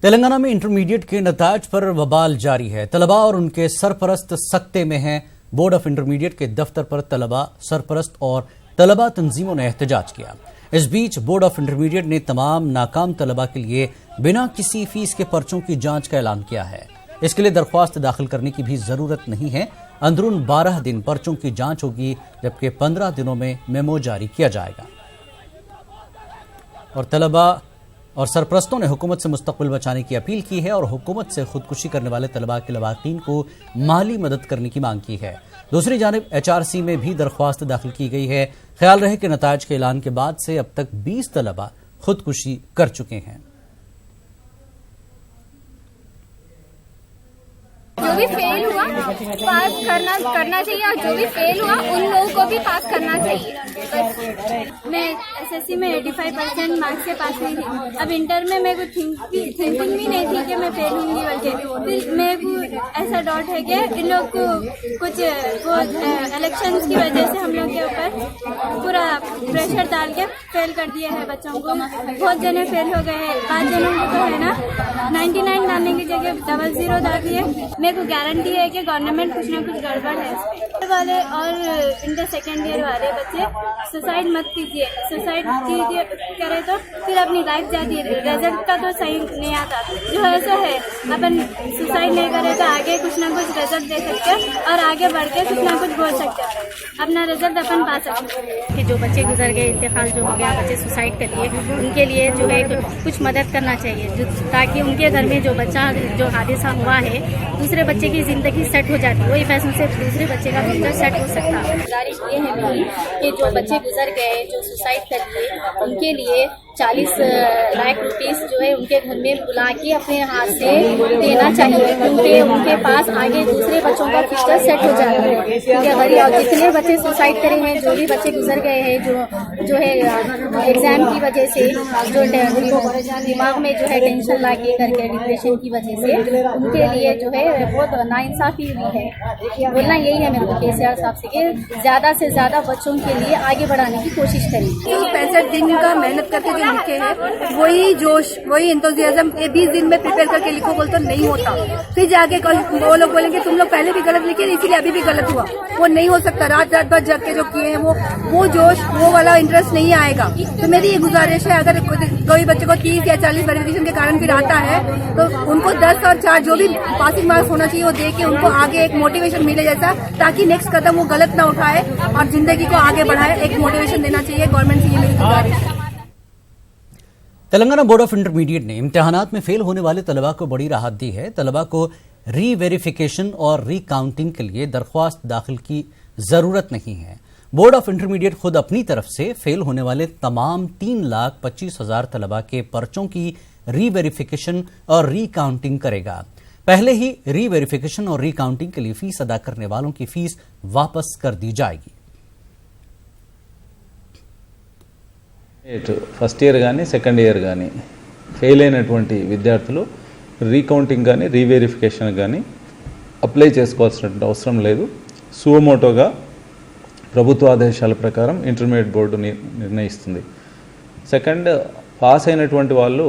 तेलंगाना में इंटरमीडिएट के नताज पर बवाल जारी है। तलबा और उनके सरपरस्त सख्ते में हैं। बोर्ड ऑफ इंटरमीडिएट के दफ्तर पर तलबा, सरपरस्त और तलबा तंजीमों ने एहतजाज किया। इस बीच बोर्ड ऑफ इंटरमीडिएट ने तमाम नाकाम तलबा के लिए बिना किसी फीस के पर्चों की जांच का ऐलान किया है। इसके लिए दरख्वास्त दाखिल करने की भी जरूरत नहीं है। अंदरून 12 दिन पर्चों की जांच होगी, जबकि 15 दिनों में मेमो जारी किया जाएगा। और तलबा और सरपरस्तों ने हुकूमत से मुस्तकबिल बचाने की अपील की है और हुकूमत से खुदकुशी करने वाले तलबा के लवाकीन को माली मदद करने की मांग की है। दूसरी जानिब HRC में भी दरख्वास्त दाखिल की गई है। ख्याल रहे कि नताज के ऐलान के बाद से अब तक 20 तलबा खुदकुशी कर चुके हैं। जो भी फेल हुआ पास करना चाहिए और जो भी फेल हुआ उन लोगों को भी पास करना चाहिए। बस मैं SSC में 85% मार्क्स से पास हुई थी। अब इंटर में मेरे को थिंकिंग भी नहीं थी कि मैं फेल होंगी बल्कि फिर मेरे को ऐसा डाउट है कि इन लोग को कुछ वो इलेक्शंस की वजह से हम लोग के ऊपर पूरा प्रेशर डाल के फेल कर दिया है बच्चों को। बहुत जने फेल हो गए हैं। 5 जनों को तो है ना 99 डालने की जगह 00 डाल दिए। मेरे को गारंटी है कि गवर्नमेंट कुछ ना कुछ गड़बड़ है इसमें। वाले और इंटर सेकेंड ईयर वाले बच्चे सुसाइड मत कीजिए। सुसाइड करे तो फिर अपनी लाइफ जाती है। रिजल्ट का तो सही नहीं आता। जो ऐसा है अपन सुसाइड नहीं करे तो आगे कुछ ना कुछ रिजल्ट दे सकते हैं और आगे बढ़ के कुछ ना कुछ बोल सकते हैं। अपना रिजल्ट अपन पा सकते हैं। कि जो बच्चे गुजर गए, इंतकाल जो हो गया, बच्चे सुसाइड कर लिए, उनके लिए जो है कुछ मदद करना चाहिए ताकि उनके घर में जो बच्चा जो हादसा हुआ है दूसरे बच्चे की जिंदगी सेट हो जाती है। वही फैसलों से दूसरे बच्चे का फ्यूचर सेट हो सकता है। गुजारिश ये है मेरी कि जो बच्चे गुजर गए, जो सुसाइड कर लिए, उनके लिए 40 लाख रुपीस जो है उनके घर में बुला के अपने हाथ से देना चाहिए, क्योंकि उनके पास आगे दूसरे बच्चों का फ्यूचर सेट हो जाता है। क्योंकि अगर और जितने बच्चे सुसाइड करे हैं, जो भी बच्चे गुजर गए हैं, जो है एग्जाम की वजह से जो दिमाग में जो है टेंशन लाके करके डिप्रेशन की वजह से, उनके लिए जो है बहुत नाइंसाफी हुई है। बोलना यही है मेरे को KCR साहब से कि ज्यादा से ज्यादा बच्चों के लिए आगे बढ़ाने की कोशिश करें। 65 दिन का मेहनत करके लिखे हैं वही जोश, वही एंथुसियाज्म 20 दिन में प्रिपेयर करके लिखो बोल तो नहीं होता। फिर जाके वो लोग बोलेंगे तुम लोग पहले भी गलत लिखे इसीलिए अभी भी गलत हुआ। वो नहीं हो सकता। रात भर जग के जो किए हैं वो जोश, वो वाला इंटरेस्ट नहीं आएगा। तो मेरी ये गुजारिश है, अगर कोई बच्चे को 30 या 40 वेरिफिकेशन के कारण फिर आता है तो उनको 10 और 4 जो भी पासिंग मार्क्स होना चाहिए वो दे के उनको आगे एक मोटिवेशन मिले जैसा, ताकि नेक्स्ट कदम वो गलत ना उठाए और जिंदगी को आगे बढ़ाए। एक मोटिवेशन देना चाहिए गवर्नमेंट से, ये मेरी गुजारिश है। तेलंगाना बोर्ड ऑफ इंटरमीडिएट ने इम्तिहानात में फेल होने वाले तलबा को बड़ी राहत दी है। तलबा को री-वेरिफिकेशन और री-काउंटिंग के लिए दरख्वास्त दाखिल की जरूरत नहीं है। बोर्ड ऑफ इंटरमीडिएट खुद अपनी तरफ से फेल होने वाले तमाम 3,25,000 तलबा के पर्चों की री-वेरिफिकेशन और री-काउंटिंग करेगा। पहले ही री-वेरिफिकेशन और री-काउंटिंग के लिए फीस अदा करने वालों की फीस वापस कर दी जाएगी। ఫస్ట్ ఇయర్ కానీ సెకండ్ ఇయర్ కానీ ఫెయిల్ అయినటువంటి విద్యార్థులు రీకౌంటింగ్ కానీ రీవెరిఫికేషన్ కానీ అప్లై చేసుకోవాల్సినటువంటి అవసరం లేదు. సువమోటోగా ప్రభుత్వ ఆదేశాల ప్రకారం ఇంటర్మీడియట్ బోర్డు నిర్ణయిస్తుంది. సెకండ్, పాస్ అయినటువంటి వాళ్ళు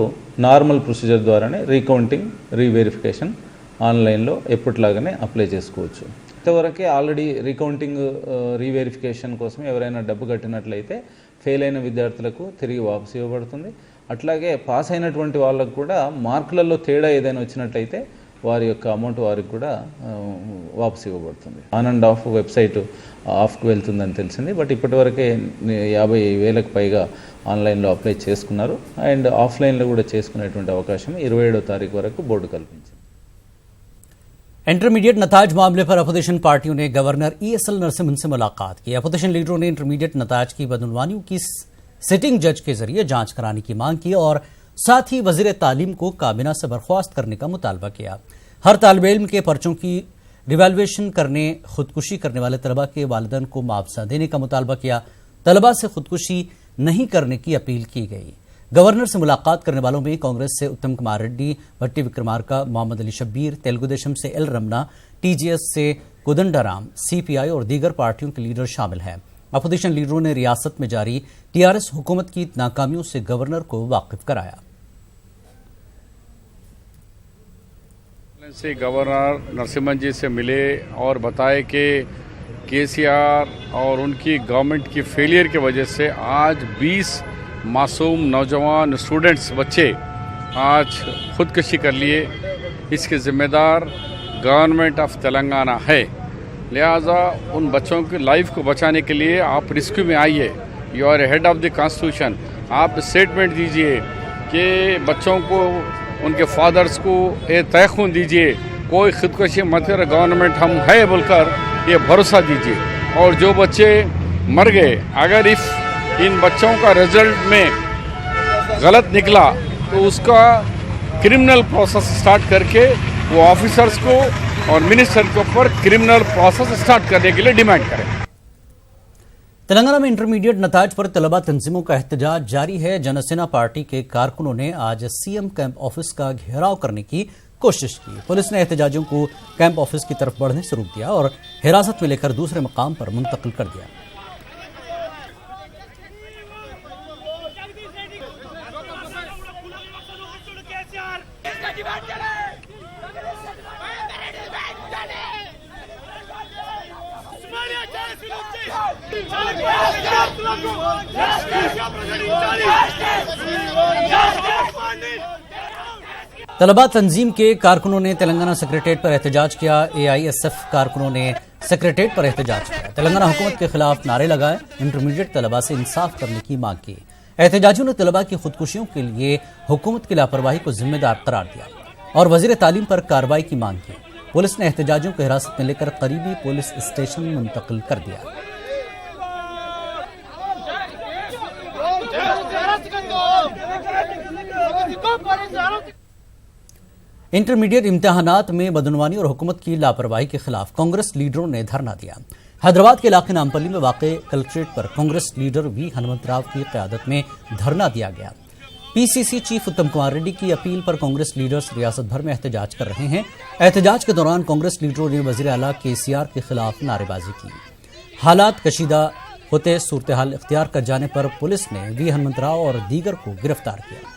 నార్మల్ ప్రొసీజర్ ద్వారానే రీకౌంటింగ్ రీవెరిఫికేషన్ ఆన్లైన్లో ఎప్పటిలాగానే అప్లై చేసుకోవచ్చు. ఇంతవరకే ఆల్రెడీ రీకౌంటింగ్ రీవెరిఫికేషన్ కోసం ఎవరైనా డబ్బు కట్టినట్లయితే ఫెయిల్ అయిన విద్యార్థులకు తిరిగి వాపసు ఇవ్వబడుతుంది. అట్లాగే పాస్ అయినటువంటి వాళ్ళకు కూడా మార్కులలో తేడా ఏదైనా వచ్చినట్లయితే వారి యొక్క అమౌంట్ వారికి కూడా వాపసు ఇవ్వబడుతుంది. ఆన్ అండ్ ఆఫ్ వెబ్సైట్ ఆఫ్కి వెళ్తుందని తెలిసింది. బట్ ఇప్పటివరకే 50,000కు పైగా ఆన్లైన్లో అప్లై చేసుకున్నారు. అండ్ ఆఫ్లైన్లో కూడా చేసుకునేటువంటి అవకాశం 27వ తారీఖు వరకు బోర్డు కల్పించింది. इंटरमीडिएट नताज मामले पर अपोजिशन पार्टियों ने गवर्नर ESL नरसिम्हन से मुलाकात की। अपोजिशन लीडरों ने इंटरमीडिएट नताज की बदउनवानियों की सिटिंग जज के जरिए जांच कराने की मांग की और साथ ही वजीर तालीम को काबीना से बर्खास्त करने का मुतालबा किया। हर तालिब इल्म के पर्चों की रिवैल्यूएशन करने, खुदकुशी करने वाले तलबा के वालिदैन को मुआवजा देने का मुतालबा किया। तलबा से खुदकुशी नहीं करने की अपील की गई। गवर्नर से मुलाकात करने वालों में कांग्रेस से उत्तम कुमार रेड्डी, भट्टी विक्रमार्का, मोहम्मद अली शब्बीर, तेलुगु देशम से एल रमना, TGS से कोदंडाराम, CPI और दीगर पार्टियों के लीडर शामिल हैं। अपोजिशन लीडरों ने रियासत में जारी TRS हुकूमत की नाकामियों से गवर्नर को वाकिफ कराया। से गवर्नर नरसिम्हन जी से मिले और बताए कि केसीआर और उनकी गवर्नमेंट की फेलियर की वजह से आज 20 मासूम नौजवान स्टूडेंट्स बच्चे आज खुदकुशी कर लिए। इसके ज़िम्मेदार गवर्नमेंट ऑफ तेलंगाना है। लिहाजा उन बच्चों की लाइफ को बचाने के लिए आप रिस्क्यू में आइए। You are head of the constitution. आप स्टेटमेंट दीजिए कि बच्चों को, उनके फादर्स को ये तयख़ुन दीजिए, कोई खुदकुशी मत कर, गवर्नमेंट हम है बोलकर ये भरोसा दीजिए। और जो बच्चे मर गए, अगर इन बच्चों का रिजल्ट में गलत निकला तो उसका क्रिमिनल प्रोसेस स्टार्ट करके वो ऑफिसर्स को और मिनिस्टर के ऊपर क्रिमिनल प्रोसेस स्टार्ट करने के लिए डिमांड करें। तेलंगाना में इंटरमीडिएट नताज पर तलबा तंजीमों का एहतजाज जारी है। जनसेना पार्टी के कारकुनों ने आज सीएम कैंप ऑफिस का घेराव करने की कोशिश की। पुलिस ने एहतजाजियों को कैंप ऑफिस की तरफ बढ़ने से रोक दिया और हिरासत में लेकर दूसरे मकाम पर मुंतकिल कर दिया। तलबा तंजीम के कारकुनों ने तेलंगाना सेक्रेटेरिएट पर एहतजाज किया। एआईएसएफ कारकुनों ने सेक्रेटेरिएट पर एहतजाज किया। तेलंगाना हुकूमत के खिलाफ नारे लगाए। इंटरमीडिएट तलबा से इंसाफ करने की मांग की। एहतजाजियों ने तलबा की खुदकुशियों के लिए हुकूमत की लापरवाही को जिम्मेदार करार दिया और वजीर तालीम पर कार्रवाई की मांग की। पुलिस ने एहतजाजियों को हिरासत में लेकर करीबी पुलिस स्टेशन में मुंतकिल कर दिया। इंटरमीडिएट इम्तिहानात में बदनवानी और हुकूमत की लापरवाही के खिलाफ कांग्रेस लीडरों ने धरना दिया। हैदराबाद के इलाके नामपल्ली में वाक़ कलेक्ट्रेट पर कांग्रेस लीडर वी हनुमंतराव की क़यादत में धरना दिया गया। पीसीसी चीफ उत्तम कुमार रेड्डी की अपील पर कांग्रेस लीडर्स रियासत भर में एहतजाज कर रहे हैं। एहतजाज के दौरान कांग्रेस लीडरों ने वज़ीर आला केसीआर के खिलाफ नारेबाजी की। हालात कशीदा होते सूरत हाल इख्तियार कर जाने पर पुलिस ने वी हनुमंतराव और दीगर को गिरफ्तार किया।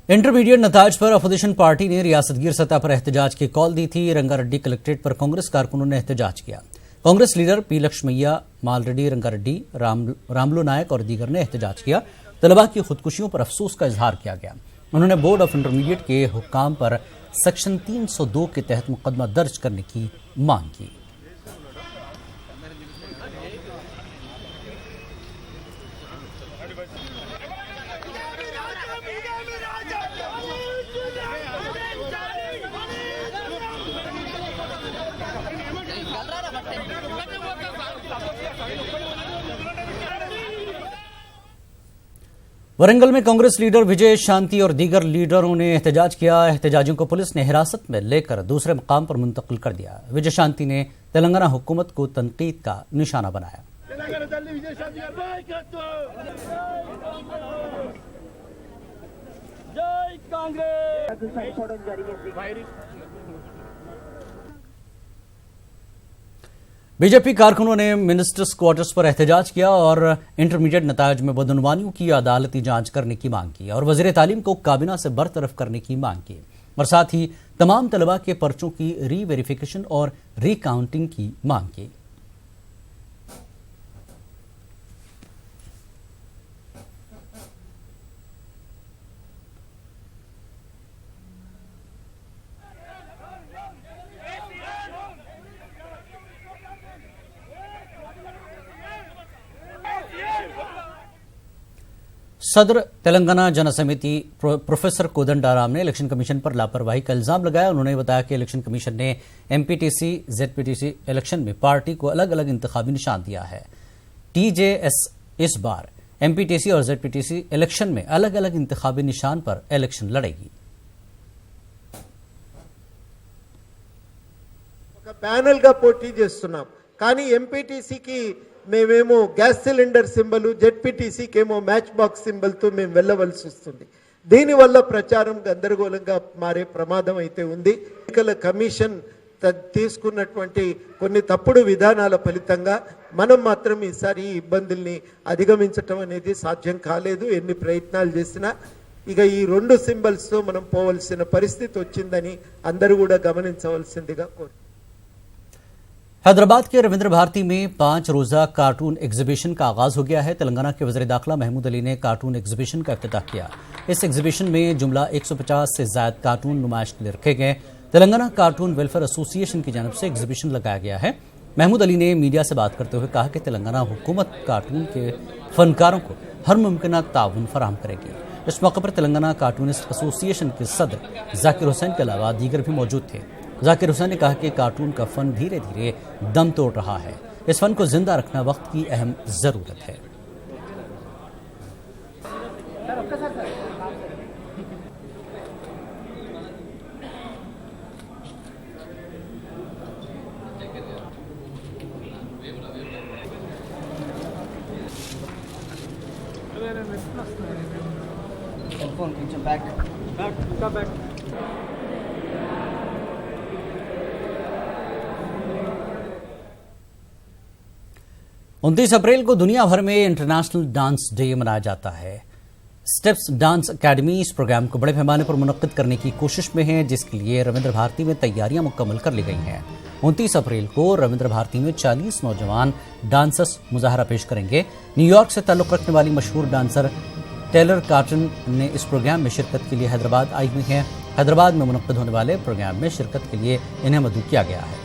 इंटरमीडिएट नताज पर अपोजिशन पार्टी ने रियासतगीर सतह पर एहतजाज की कॉल दी थी। रंगारेड्डी कलेक्ट्रेट पर कांग्रेस कारकुनों ने एहतजाज किया। कांग्रेस लीडर पी लक्ष्मैया, मालरेड्डी, रंगारेड्डी, रामलू नायक और दीगर ने एहतजाज किया। तलबा की खुदकुशियों पर अफसोस का इजहार किया गया। उन्होंने बोर्ड ऑफ इंटरमीडिएट के हुक्काम पर सेक्शन 302 के तहत मुकदमा दर्ज करने की मांग की। वरंगल में कांग्रेस लीडर विजय शांति और दीगर लीडरों ने एहतजाज किया। एहतजाजियों को पुलिस ने हिरासत में लेकर दूसरे मकाम पर मुंतकिल कर दिया। विजय शांति ने तेलंगाना हुकूमत को तनकीद का निशाना बनाया। बीजेपी कारकुनों ने मिनिस्टर्स क्वार्टर्स पर एहतजाज किया और इंटरमीडिएट नताज में बदनवानियों की अदालती जांच करने की मांग की और वजीर तालीम को काबीना से बरतरफ करने की मांग की और साथ ही तमाम तलबा के पर्चों की रीवेरिफिकेशन और रीकाउंटिंग की मांग की। सदर तेलंगाना जन समिति प्रोफेसर कोदंडाराम ने इलेक्शन कमीशन पर लापरवाही का इल्जाम लगाया। उन्होंने बताया कि इलेक्शन कमीशन ने एमपीटीसी जेडपीटीसी इलेक्शन में पार्टी को अलग अलग इंतखाबी निशान दिया है। टीजेएस इस बार एमपीटीसी और जेडपीटीसी इलेक्शन में अलग अलग इंतखाबी निशान पर इलेक्शन लड़ेगी। पैनल का पोटी చేస్తున్నాం కానీ ఎంపీటీసీకి మేమేమో గ్యాస్ సిలిండర్ సింబల్ జెడ్పీటీసీకి ఏమో మ్యాచ్ బాక్స్ సింబల్ తో మేము వెళ్ళవలసి వస్తుంది। దీనివల్ల ప్రచారం గందరగోళంగా మారే ప్రమాదం అయితే ఉంది। ఎన్నికల కమిషన్ తీసుకున్నటువంటి కొన్ని తప్పుడు విధానాల ఫలితంగా మనం మాత్రం ఈసారి ఈ ఇబ్బందుల్ని అధిగమించటం అనేది సాధ్యం కాలేదు. ఎన్ని ప్రయత్నాలు చేసినా ఇక ఈ రెండు సింబల్స్తో మనం పోవలసిన పరిస్థితి వచ్చిందని అందరూ కూడా గమనించవలసిందిగా కోరు. हैदराबाद के रविंद्र भारती में 5 रोजा कार्टून एग्जीबिशन का आगाज हो गया है। तेलंगाना के वज़ीर दाखिला महमूद अली ने कार्टून एग्जीबिशन का इफ्तिताह किया। इस एग्जीबिशन में जुमला 150 से ज्यादा कार्टून नुमाइश के लिए रखे गए। तेलंगाना कार्टून वेलफेयर एसोसिएशन की जानब से एग्जीबिशन लगाया गया है। महमूद अली ने मीडिया से बात करते हुए कहा कि तेलंगाना हुकूमत कार्टून के फनकारों को हर मुमकिन ताउन फराहम करेगी। इस मौके पर तेलंगाना कार्टूनिस्ट एसोसिएशन के सदर जाकिर हुसैन के अलावा दीगर भी मौजूद थे। जाकिर हुसैन ने कहा कि कार्टून का फन धीरे धीरे दम तोड़ रहा है। इस फन को जिंदा रखना वक्त की अहम जरूरत है। फोन కొంచెం బ్యాక్ 29 अप्रैल को दुनिया भर में इंटरनेशनल डांस डे मनाया जाता है। स्टेप्स डांस अकेडमी इस प्रोग्राम को बड़े पैमाने पर मुनक्किद करने की कोशिश में है, जिसके लिए रविंद्र भारती में तैयारियां मुकम्मल कर ली गई हैं। 29 अप्रैल को रविंद्र भारती में 40 नौजवान डांसर्स मुजाहरा पेश करेंगे। न्यूयॉर्क से ताल्लुक रखने वाली मशहूर डांसर टेलर कार्टन ने इस प्रोग्राम में शिरकत के लिए हैदराबाद आई हुई हैं। हैदराबाद में मुनक्किद होने वाले प्रोग्राम में शिरकत के लिए इन्हें मदऊ किया गया है।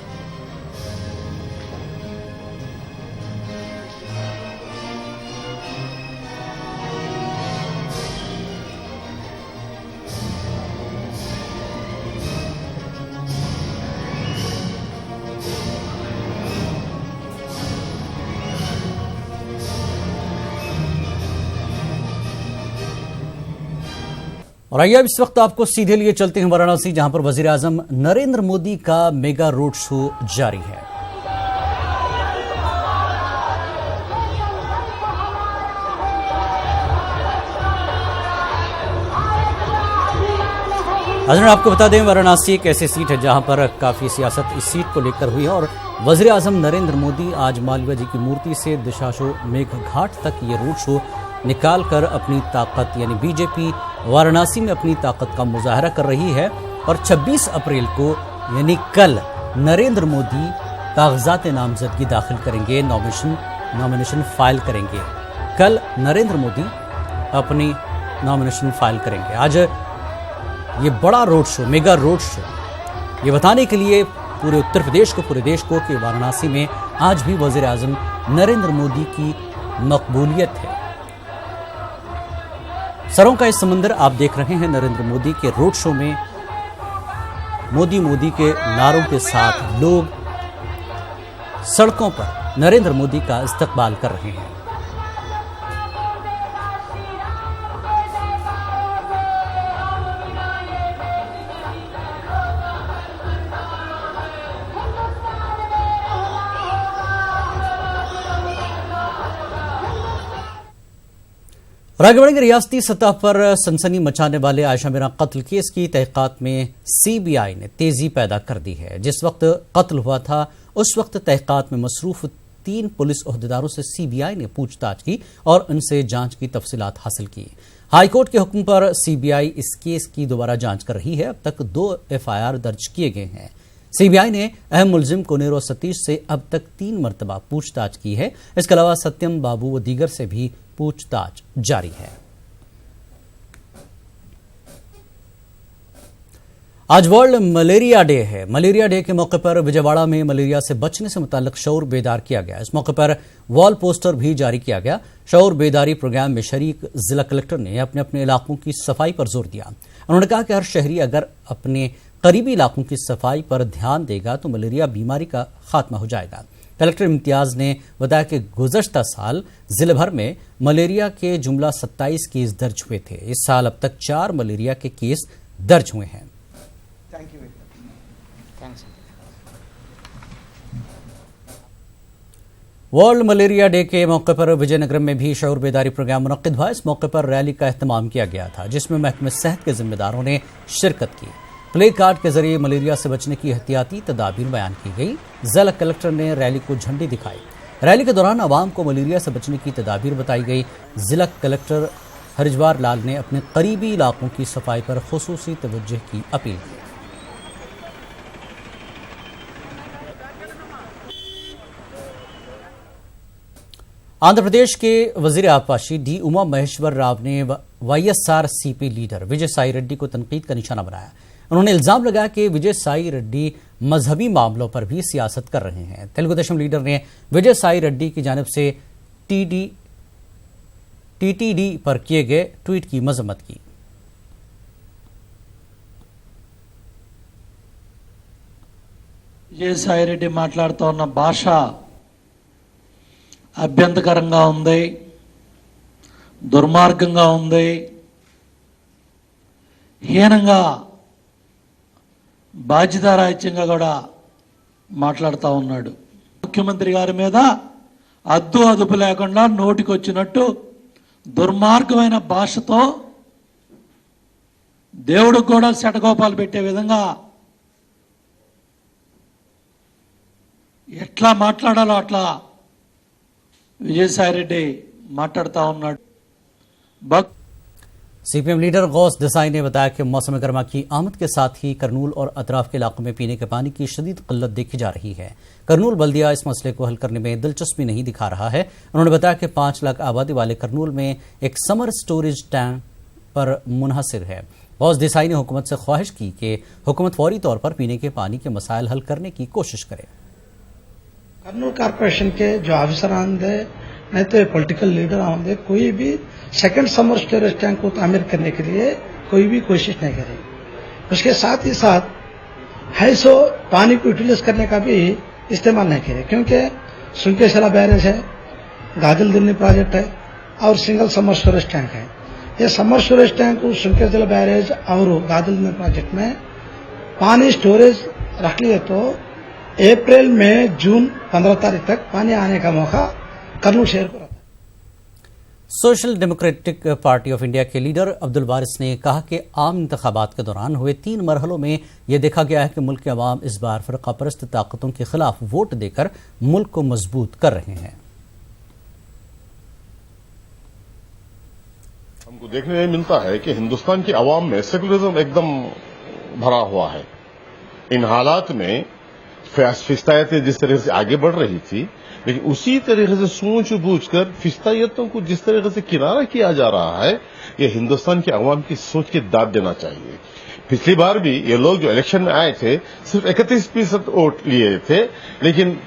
और आइए अब इस वक्त आपको सीधे लिए चलते हैं वाराणसी, जहां पर वजीर आजम नरेंद्र मोदी का मेगा रोड शो जारी है। अजनर आपको बता दें, वाराणसी एक ऐसी सीट है जहां पर काफी सियासत इस सीट को लेकर हुई है और वजीर आजम नरेंद्र मोदी आज मालवीय जी की मूर्ति से दिशाशो मेघघाट तक ये रोड शो निकाल कर अपनी ताकत यानी बीजेपी वाराणसी में अपनी ताकत का मुजाहरा कर रही है। और 26 अप्रैल को यानी कल नरेंद्र मोदी कागजात नामजदगी दाखिल करेंगे, नॉमिनेशन फाइल करेंगे। कल नरेंद्र मोदी अपनी नॉमिनेशन फाइल करेंगे। आज ये बड़ा road show, mega road show, ये बताने के लिए पूरे उत्तर प्रदेश को, पूरे देश को कि वाराणसी में आज भी वजीर आजम नरेंद्र मोदी की मकबूलियत है। सरों का इस समंदर आप देख रहे हैं नरेंद्र मोदी के रोड शो में। मोदी मोदी के नारों के साथ लोग सड़कों पर नरेंद्र मोदी का इस्तकबाल कर रहे हैं। और आगे बढ़ेंगे, रियासती सतह पर सनसनी मचाने वाले आयशा मीरा कत्ल केस की तहकीकात में सीबीआई ने तेजी पैदा कर दी है। जिस वक्त कत्ल हुआ था उस वक्त तहकीकात में मसरूफ 3 पुलिस ओहदेदारों से सीबीआई ने पूछताछ की और उनसे जांच की तफसीलात हासिल की। हाईकोर्ट के हुक्म पर सीबीआई इस केस की दोबारा जांच कर रही है। अब तक 2 एफआईआर दर्ज किए गए हैं। सीबीआई ने अहम मुलजिम कोनेरो सतीश से अब तक 3 मरतबा पूछताछ की है। इसके अलावा सत्यम बाबू व दीगर से भी पूछताछ जारी है। आज वर्ल्ड मलेरिया डे है। मलेरिया डे के मौके पर विजयवाड़ा में मलेरिया से बचने से मुताल्लिक शऊर बेदार किया गया। इस मौके पर वॉल पोस्टर भी जारी किया गया। शऊर बेदारी प्रोग्राम में शरीक जिला कलेक्टर ने अपने अपने इलाकों की सफाई पर जोर दिया। उन्होंने कहा कि हर शहरी अगर अपने करीबी इलाकों की सफाई पर ध्यान देगा तो मलेरिया बीमारी का खात्मा हो जाएगा। कलेक्टर इम्तियाज ने बताया कि गुज़श्ता साल जिले भर में मलेरिया के जुमला 27 केस दर्ज हुए थे। इस साल अब तक 4 मलेरिया के केस दर्ज हुए हैं। वर्ल्ड मलेरिया डे के मौके पर विजयनगरम में भी शऊर बेदारी प्रोग्राम मुनक्किद हुआ। इस मौके पर रैली का एहतमाम किया गया था, जिसमें महकमे सेहत के जिम्मेदारों ने शिरकत की। प्ले कार्ड के जरिए मलेरिया से बचने की एहतियाती तदाबीर बयान की गई। जिला कलेक्टर ने रैली को झंडी दिखाई। रैली के दौरान आवाम को मलेरिया से बचने की तदाबीर बताई गई। जिला कलेक्टर हरिजवार लाल ने अपने करीबी इलाकों की सफाई पर खुसूसी तवज्जो की अपील की। आंध्र प्रदेश के वजीर आबपाशी डी उमा महेश्वर राव ने वाईएसआरसीपी लीडर विजय साई रेड्डी को तनकीद का निशाना बनाया। उन्होंने इल्जाम लगाया कि विजय साई रेड्डी मजहबी मामलों पर भी सियासत कर रहे हैं। तेलुगु देशम लीडर ने विजय साई रेड्डी की जानिब से टीटीडी पर किए गए ट्वीट की मजम्मत की। విజయ సాయిరెడ్డి మాట్లాడుతూ ఉన్న భాష అభ్యంతకరంగా ఉంది, దుర్మార్గంగా ఉంది, హీనంగా బాధ్యతారాహిత్యంగా కూడా మాట్లాడుతూ ఉన్నాడు. ముఖ్యమంత్రి గారి మీద అద్దు అదుపు లేకుండా నోటికొచ్చినట్టు దుర్మార్గమైన భాషతో దేవుడికి కూడా శటకోపాలు పెట్టే విధంగా ఎట్లా మాట్లాడాలో అట్లా విజయసాయిరెడ్డి మాట్లాడుతూ ఉన్నాడు. सीपीएम लीडर गौस देसाई ने बताया कि मौसम गर्मा की आमद के साथ ही करनूल और अतराफ के इलाकों में पीने के पानी की शदीद किल्लत देखी जा रही है। करनूल बल्दिया इस मसले को हल करने में दिलचस्पी नहीं दिखा रहा है। उन्होंने बताया कि 5 लाख आबादी वाले करनूल में एक समर स्टोरेज टैंक पर मुनहसिर है। गौस देसाई ने हुकूमत से ख्वाहिश की कि हुकूमत फौरी तौर पर पीने के पानी के मसाइल हल करने की कोशिश करे। कर्नूल कारपोरेशन के जो ऑफिसर आंदे नहीं तो पॉलिटिकल लीडर आंदे कोई भी सेकंड समर स्टोरेज टैंक को तामीर करने के लिए कोई भी कोशिश नहीं करे। उसके साथ ही साथ है सो पानी को यूटिलाइज करने का भी इस्तेमाल नहीं करे, क्योंकि सुनकेसरा बैरेज है, गाजल दिल्ली प्रोजेक्ट है और सिंगल समर स्टोरेज टैंक है। ये समर स्टोरेज टैंक को सुनकेसरा बैरेज और गाजल दिल्ली प्रोजेक्ट में पानी स्टोरेज रख लिए तो अप्रैल में जून 15 तारीख तक पानी आने का मौका कर्नूल शहर को रहता है। Social democratic party of India के लीडर अब्दुल वारिस ने कहा कि आम इंतखाबात के दौरान हुए 3 मरहलों में यह देखा गया है कि मुल्क के अवाम इस बार फ़िरक़ा परस्त ताकतों के खिलाफ वोट देकर मुल्क को मजबूत कर रहे हैं। हमको देखने में मिलता है कि हिंदुस्तान की अवाम में सेकुलरिज्म एकदम भरा हुआ है। इन हालात में फिस्तायतें जिस तरह से आगे बढ़ रही थी, लेकिन उसी तरीके से सूझ बूझ कर फिस्तायतों को जिस तरीके से किनारा किया जा रहा है, ये हिंदुस्तान के अवाम की सोच की दाद देना चाहिए। पिछली बार भी ये लोग जो इलेक्शन में आए थे सिर्फ 31% वोट लिए थे, लेकिन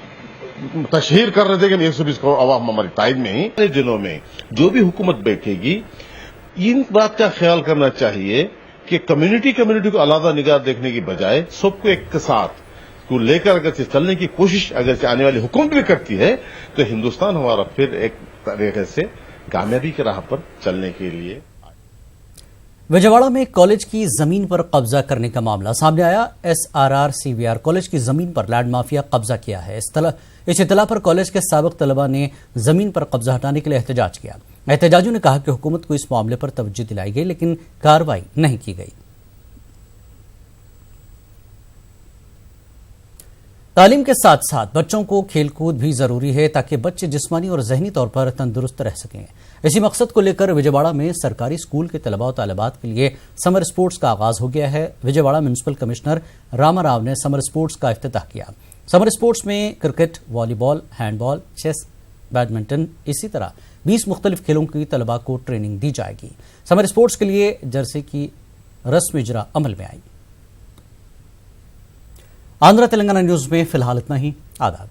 तशहीर कर रहे थे कि 120 करोड़ अवाम हमारी तायद में ही। दिनों में जो भी हुकूमत बैठेगी इन बात का ख्याल करना चाहिए कि कम्युनिटी को अलग निगाह देखने की बजाय सबको एक साथ को लेकर अगर से चलने की कोशिश अगर से आने वाली हुकूमत भी करती है तो हिंदुस्तान हमारा फिर एक तरीके से कामयाबी की राह पर चलने के लिए। विजयवाड़ा में कॉलेज की जमीन पर कब्जा करने का मामला सामने आया। SRR CVR कॉलेज की जमीन पर लैंड माफिया कब्जा किया है। इस इत्तला पर कॉलेज के साबिक तलबा ने जमीन पर कब्जा हटाने के लिए एहतजाज किया। एहतजाजियों ने कहा कि हुकूमत को इस मामले पर तवज्जो दिलाई गई, लेकिन कार्रवाई नहीं की गई। तालीम के साथ साथ बच्चों को खेलकूद भी जरूरी है ताकि बच्चे जिस्मानी और जहनी तौर पर तंदुरुस्त रह सकें। इसी मकसद को लेकर विजयवाड़ा में सरकारी स्कूल के तलबा और तालिबात के लिए समर स्पोर्ट्स का आगाज हो गया है। विजयवाड़ा म्यूनिसिपल कमिश्नर रामा राव ने समर स्पोर्ट्स का इफ्तिताह किया। समर स्पोर्ट्स में cricket, volleyball, handball, chess, badminton, इसी तरह 20 मुख्तलिफ खेलों की तलबा को ट्रेनिंग दी जाएगी। समर स्पोर्ट्स के लिए जर्सी की रस्म इजरा अमल में आई। आंध्र तेलंगाना न्यूज में फिलहाल इतना ही। आदाब।